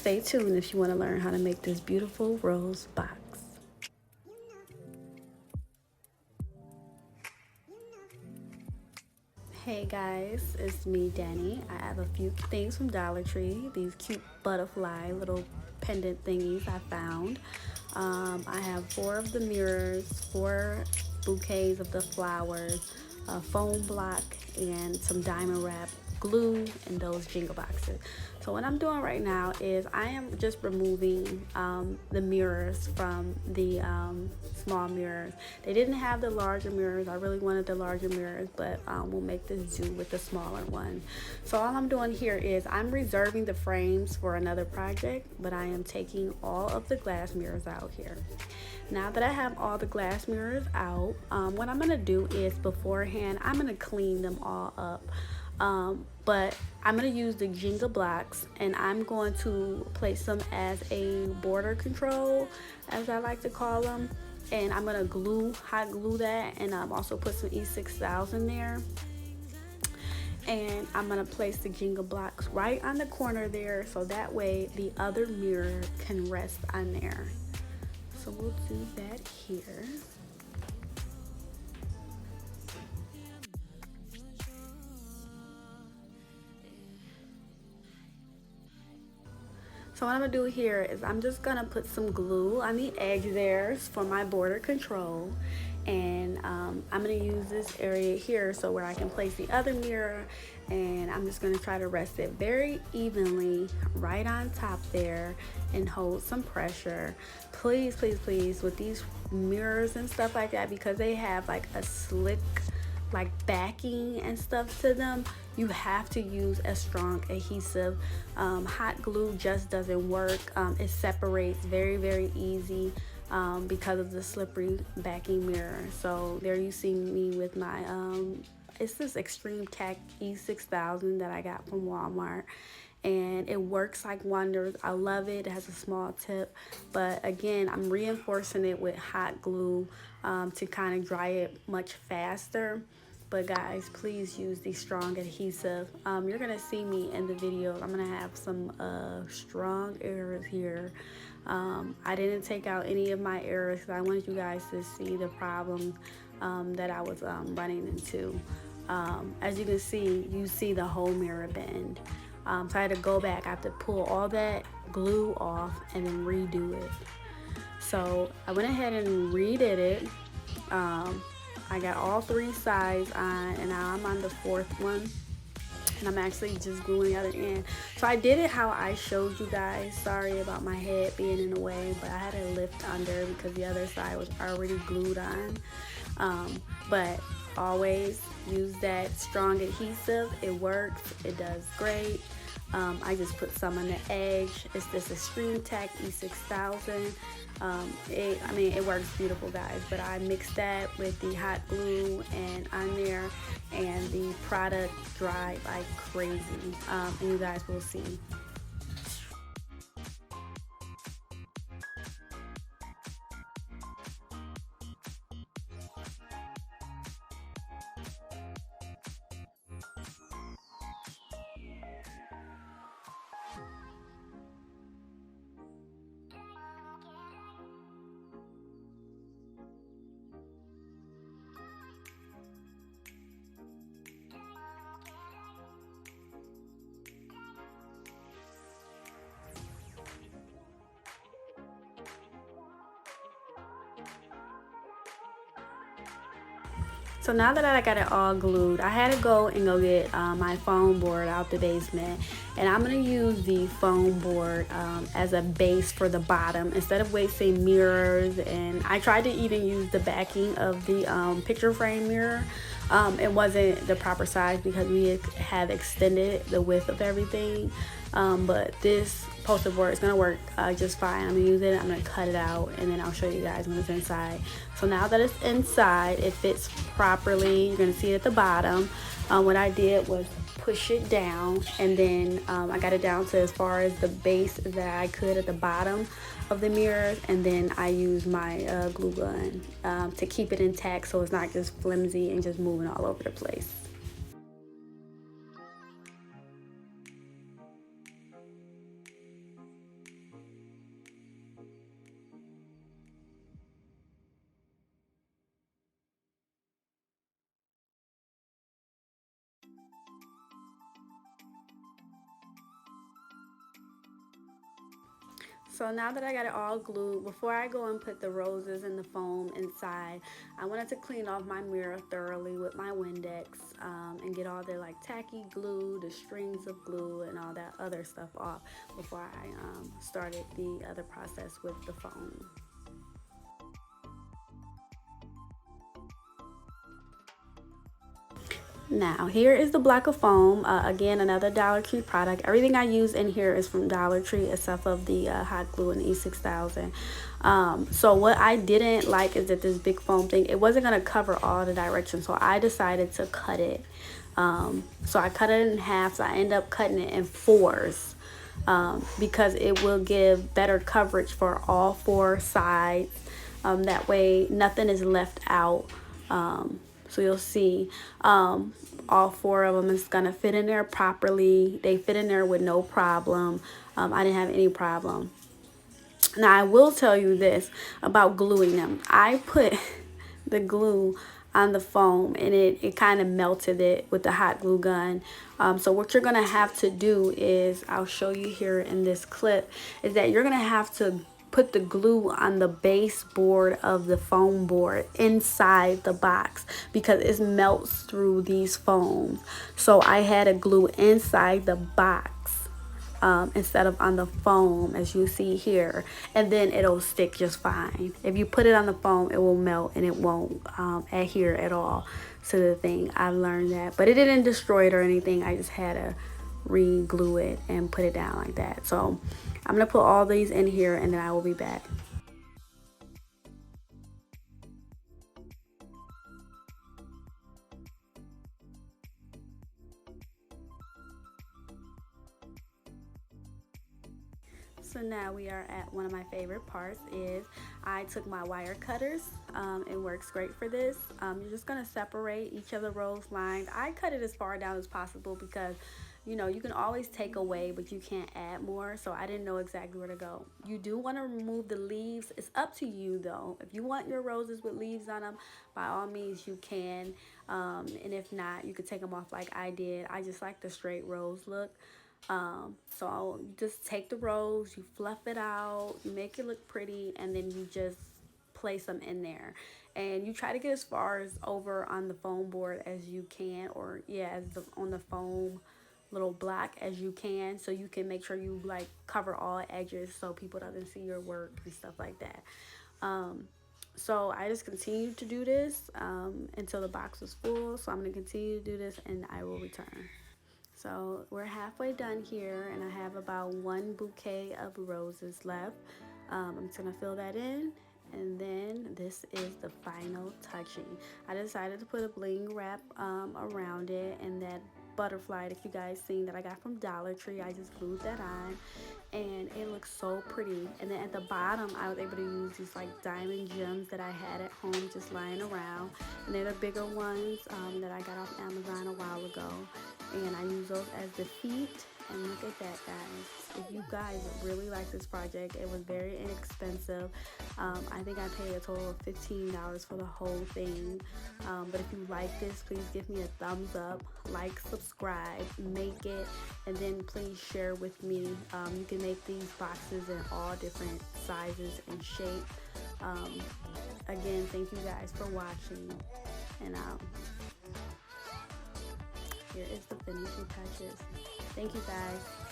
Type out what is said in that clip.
stay tuned if you want to learn how to make this beautiful rose box. Hey guys, it's me, Danny. I have a few things from Dollar Tree. These cute butterfly little pendant thingies I found. I have 4 of the mirrors, 4 bouquets of the flowers, a foam block, and some diamond wrap glue in those jingle boxes. So what I'm doing right now is I am just removing the mirrors from the small mirrors. They didn't have the larger mirrors. I really wanted the larger mirrors, but we'll make this do with the smaller one. So all I'm doing here is I'm reserving the frames for another project, but I am taking all of the glass mirrors out here. Now that I have all the glass mirrors out, what I'm gonna do is beforehand, I'm gonna clean them all up. But I'm going to use the Jenga blocks, and I'm going to place them as a border control, as I like to call them. And I'm going to hot glue that, and also put some E6000 there. And I'm going to place the Jenga blocks right on the corner there, so that way the other mirror can rest on there. So we'll do that here. So what I'm gonna do here is I'm just gonna put some glue on the edge there for my border control, and I'm gonna use this area here so where I can place the other mirror, and I'm just gonna try to rest it very evenly right on top there and hold some pressure. Please, please, please, with these mirrors and stuff like that, because they have like a slick like backing and stuff to them, you have to use a strong adhesive. Hot glue just doesn't work. It separates very easy because of the slippery backing mirror. So there you see me with my it's this Extreme Tack E6000 that I got from Walmart, and it works like wonders. I love it. It has a small tip, but again, I'm reinforcing it with hot glue to kind of dry it much faster. But guys, please use the strong adhesive. You're gonna see me in the video. I'm gonna have some strong errors here. I didn't take out any of my errors because I wanted you guys to see the problems that I was running into. As you can see, you see the whole mirror bend. So I had to go back. I have to pull all that glue off and then redo it. So I went ahead and redid it. I got all 3 sides on, and now I'm on the 4th one, and I'm actually just gluing the other end. So I did it how I showed you guys. Sorry about my head being in the way, but I had to lift under because the other side was already glued on. But always use that strong adhesive. It works. It does great. I just put some on the edge. It's this Extreme Tack E6000. It works beautiful, guys, but I mixed that with the hot glue and on there, and the product dried like crazy, and you guys will see. So now that I got it all glued, I had to go get my foam board out the basement, and I'm going to use the foam board as a base for the bottom instead of wasting mirrors. And I tried to even use the backing of the picture frame mirror. It wasn't the proper size because we had extended the width of everything, but this poster board is going to work just fine. I'm going to use it, I'm going to cut it out, and then I'll show you guys when it's inside. So now that it's inside, it fits properly. You're going to see it at the bottom. What I did was push it down, and then I got it down to as far as the base that I could at the bottom of the mirrors, and then I use my glue gun to keep it intact so it's not just flimsy and just moving all over the place. So now that I got it all glued, before I go and put the roses and the foam inside, I wanted to clean off my mirror thoroughly with my Windex and get all the like tacky glue, the strings of glue, and all that other stuff off before I started the other process with the foam. Now, here is the block of foam. Again, another Dollar Tree product. Everything I use in here is from Dollar Tree except for the hot glue and E6000. So what I didn't like is that this big foam thing, it wasn't going to cover all the directions. So I decided to cut it. So I cut it in half. So I end up cutting it in fours because it will give better coverage for all four sides. That way nothing is left out. So you'll see all four of them is gonna fit in there properly. They fit in there with no problem. I didn't have any problem. Now I will tell you this about gluing them. I put the glue on the foam and it kind of melted it with the hot glue gun. So what you're gonna have to do is, I'll show you here in this clip, is that you're gonna have to put the glue on the baseboard of the foam board inside the box because it melts through these foams. So I had to glue inside the box instead of on the foam, as you see here, and then it'll stick just fine. If you put it on the foam, it will melt and it won't adhere at all to the thing. I learned that, but it didn't destroy it or anything. I just had to re-glue it and put it down like that. So I'm gonna put all these in here and then I will be back. So now we are at one of my favorite parts. Is I took my wire cutters. It works great for this. You're just gonna separate each of the rose lines. I cut it as far down as possible because you know you can always take away but you can't add more, so I didn't know exactly where to go. You do want to remove the leaves. It's up to you though. If you want your roses with leaves on them, by all means you can, and if not, you could take them off like I did. I just like the straight rose look. So you just take the rose, you fluff it out, you make it look pretty, and then you just place them in there. And you try to get as far as over on the foam board as you can, or yeah, on the foam little block as you can, so you can make sure you like cover all edges so people doesn't see your work and stuff like that. So I just continued to do this until the box was full. So I'm going to continue to do this and I will return. So we're halfway done here and I have about one bouquet of roses left. I'm just gonna fill that in, and then this is the final touching. I decided to put a bling wrap around it, and that butterfly that you guys seen that I got from Dollar Tree, I just glued that on and it looks so pretty. And then at the bottom I was able to use these like diamond gems that I had at home just lying around, and they're the bigger ones that I got off Amazon a while ago, and I use those as the feet. And look at that, guys. If you guys really like this project, it was very inexpensive. I think I paid a total of $15 for the whole thing. But if you like this, please give me a thumbs up, like, subscribe, make it, and then please share with me. You can make these boxes in all different sizes and shapes. Again, thank you guys for watching, and here is the finishing touches. Thank you guys.